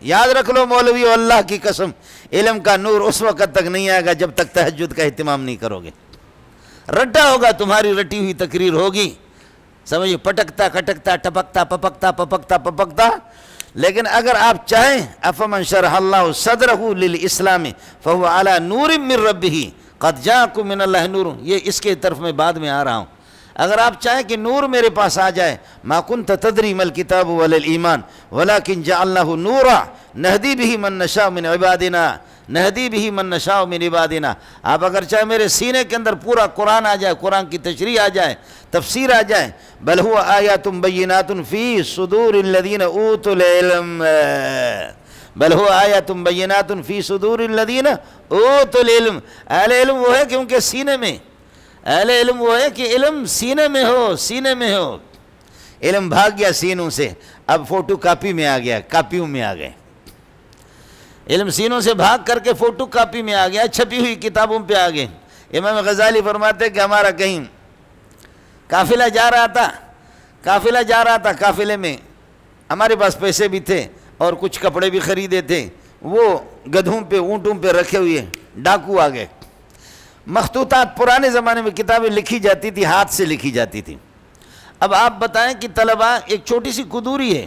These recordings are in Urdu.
یاد رکھ لو مولوی، اللہ کی قسم علم کا نور اس وقت تک نہیں آئے گا جب تک تہجد کا اہتمام نہیں کرو گے۔ رٹا ہوگا، تمہاری رٹی ہوئی تقریر ہوگی، سمجھے، پٹکتا کٹکتا ٹپکتا پپکتا پپکتا پپکتا، لیکن اگر آپ چاہیں افمن شرح اللہ صدرہ للاسلام فہو علی نور من ربہ قد جاءکم من اللہ نور، یہ اس کے طرف میں بعد میں آ رہا ہوں۔ اگر آپ چاہیں کہ نور میرے پاس آ جائے، ما کنت تدری ما الکتاب ولا الایمان ولکن جعلناہ نورا نہدی بہ من نشاء من عبادنا، نہدی بہ من نشاء من عبادنا، آپ اگر چاہیں میرے سینے کے اندر پورا قرآن آ جائے، قرآن کی تشریح آ جائے، تفسیر آ جائے، بل هو آیات بینات فی صدور الذین اوتوا العلم، بل هو آیات بینات فی صدور الذین اوتوا العلم، اہل علم وہ ہے کہ ان کے سینے میں، اہل علم وہ ہے کہ علم سینے میں ہو، سینے میں ہو۔ علم بھاگ گیا سینوں سے، اب فوٹو کاپی میں آ گیا، کاپیوں میں آ گئے۔ علم سینوں سے بھاگ کر کے فوٹو کاپی میں آ گیا، چھپی ہوئی کتابوں پہ آ گئے۔ امام غزالی فرماتے ہیں کہ ہمارا کہیں قافلہ جا رہا تھا، قافلے میں ہمارے پاس پیسے بھی تھے اور کچھ کپڑے بھی خریدے تھے، وہ گدھوں پہ اونٹوں پہ رکھے ہوئے ڈاکو آ گئے۔ مخطوطات، پرانے زمانے میں کتابیں لکھی جاتی تھی، ہاتھ سے لکھی جاتی تھی۔ اب آپ بتائیں کہ طلباء، ایک چھوٹی سی قدوری ہے،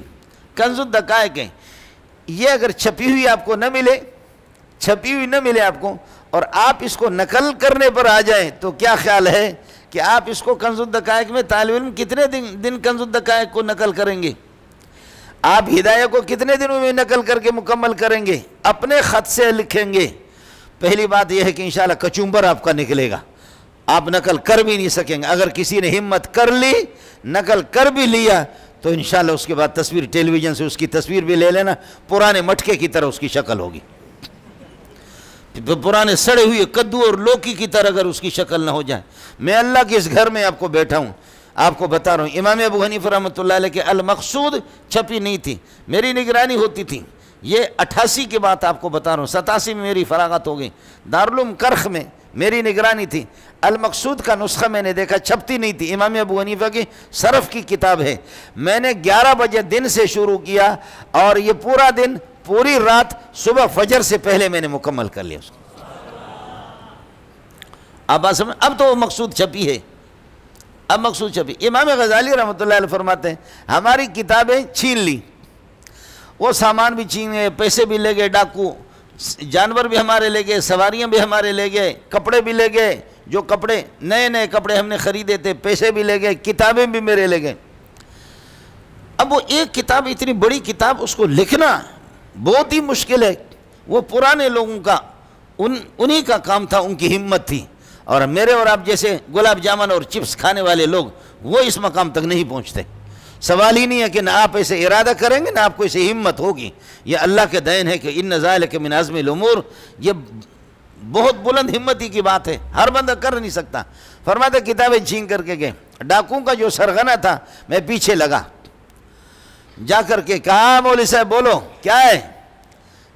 کنز الدقائق ہے، یہ اگر چھپی ہوئی آپ کو نہ ملے، چھپی ہوئی نہ ملے آپ کو، اور آپ اس کو نقل کرنے پر آ جائیں، تو کیا خیال ہے کہ آپ اس کو کنز الدقائق میں طالب علم کتنے دن کنز الدقائق کو نقل کریں گے؟ آپ ہدایہ کو کتنے دنوں میں نقل کر کے مکمل کریں گے؟ اپنے خط سے لکھیں گے۔ پہلی بات یہ ہے کہ انشاءاللہ کچومبر آپ کا نکلے گا، آپ نقل کر بھی نہیں سکیں گے۔ اگر کسی نے ہمت کر لی، نقل کر بھی لیا، تو انشاءاللہ اس کے بعد تصویر ٹیلی ویژن سے اس کی تصویر بھی لے لینا، پرانے مٹکے کی طرح اس کی شکل ہوگی، پرانے سڑے ہوئے کدو اور لوکی کی طرح اگر اس کی شکل نہ ہو جائے۔ میں اللہ کے اس گھر میں آپ کو بیٹھا ہوں، آپ کو بتا رہا ہوں، امام ابو حنیفہ رحمۃ اللہ علیہ کے المقصود چھپی نہیں تھی، میری نگرانی ہوتی تھی۔ یہ 88 کی بات آپ کو بتا رہا ہوں، 87 میں میری فراغت ہو گئی، دارالعلوم کرخ میں میری نگرانی تھی۔ المقصود کا نسخہ میں نے دیکھا، چھپتی نہیں تھی، امام ابو حنیفہ کی صرف کی کتاب ہے۔ میں نے 11 بجے دن سے شروع کیا اور یہ پورا دن، پوری رات، صبح فجر سے پہلے میں نے مکمل کر لیا اس کو۔ اب تو وہ مقصود چھپی ہے، اب مقصود چھپی۔ امام غزالی رحمۃ اللہ علیہ فرماتے ہیں ہماری کتابیں چھین لی، وہ سامان بھی چھین گئے، پیسے بھی لے گئے ڈاکو، جانور بھی ہمارے لے گئے، سواریاں بھی ہمارے لے گئے، کپڑے بھی لے گئے، جو کپڑے نئے کپڑے ہم نے خریدے تھے، پیسے بھی لے گئے، کتابیں بھی میرے لے گئے۔ اب وہ ایک کتاب، اتنی بڑی کتاب، اس کو لکھنا بہت ہی مشکل ہے۔ وہ پرانے لوگوں کا، انہی کا کام تھا، ان کی ہمت تھی، اور میرے اور آپ جیسے گلاب جامن اور چپس کھانے والے لوگ وہ اس مقام تک نہیں پہنچتے۔ سوال ہی نہیں ہے کہ نہ آپ ایسے ارادہ کریں گے نہ آپ کو ایسے ہمت ہوگی، یہ اللہ کے دین ہے کہ ان ذالک من عزم الامور، یہ بہت بلند ہمتی کی بات ہے، ہر بندہ کر نہیں سکتا۔ فرماتے کتابیں چھین کر کے گئے، ڈاکوں کا جو سرغنہ تھا، میں پیچھے لگا، جا کر کے کہا مولوی صاحب بولو کیا ہے؟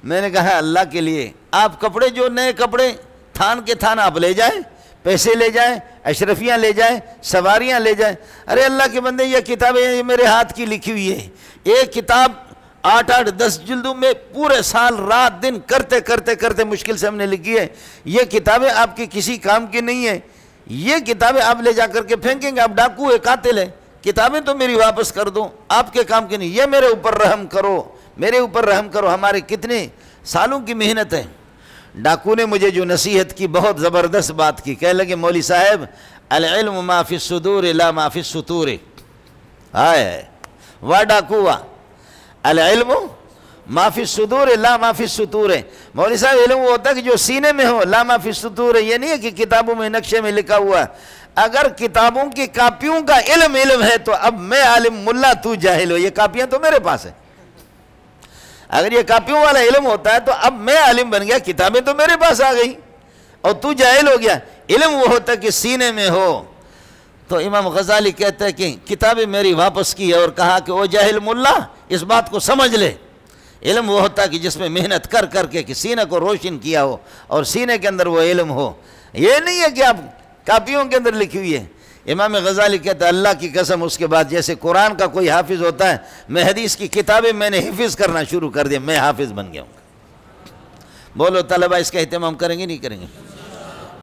میں نے کہا اللہ کے لیے آپ کپڑے، جو نئے کپڑے تھان کے تھان آپ لے جائیں، پیسے لے جائیں، اشرفیاں لے جائیں، سواریاں لے جائیں۔ ارے اللہ کے بندے، یہ کتابیں یہ میرے ہاتھ کی لکھی ہوئی ہے، ایک کتاب 8-10 جلدوں میں پورے سال رات دن کرتے کرتے کرتے مشکل سے ہم نے لکھی ہے۔ یہ کتابیں آپ کی کسی کام کی نہیں ہیں، یہ کتابیں آپ لے جا کر کے پھینکیں گے، آپ ڈاکو ہے، قاتل ہے، کتابیں تو میری واپس کر دو، آپ کے کام کی نہیں، یہ میرے اوپر رحم کرو، میرے اوپر رحم کرو، ہمارے کتنے سالوں کی محنت ہے۔ ڈاکو نے مجھے جو نصیحت کی، بہت زبردست بات کی، کہنے لگے مولوی صاحب العلم ما فی الصدور لا ما فی السطور، ہائے واہ ڈاکو واہ، العلم ما فی الصدور لا ما فی السطور۔ مولوی صاحب علم وہ ہوتا ہے کہ جو سینے میں ہو، لا ما فی السطور، یہ نہیں ہے کہ کتابوں میں نقشے میں لکھا ہوا ہے۔ اگر کتابوں کی کاپیوں کا علم ہے تو اب میں عالم، ملا تو جاہل ہو، یہ کاپیاں تو میرے پاس ہیں۔ اگر یہ کاپیوں والا علم ہوتا ہے تو اب میں عالم بن گیا، کتابیں تو میرے پاس آ گئی اور تو جاہل ہو گیا۔ علم وہ ہوتا ہے کہ سینے میں ہو۔ تو امام غزالی کہتا ہے کہ کتابیں میری واپس کی اور کہا کہ او جاہل ملا، اس بات کو سمجھ لے، علم وہ ہوتا ہے کہ جس میں محنت کر کر کے سینے کو روشن کیا ہو اور سینے کے اندر وہ علم ہو۔ یہ نہیں ہے کہ آپ کاپیوں کے اندر لکھی ہوئی ہے، امام غزالی کہتا ہے اللہ کی قسم اس کے بعد جیسے قرآن کا کوئی حافظ ہوتا ہے، میں حدیث کی کتابیں میں نے حفظ کرنا شروع کر دیا، میں حافظ بن گیا ہوں۔ بولو طلبہ اس کا اہتمام کریں گے نہیں کریں گے؟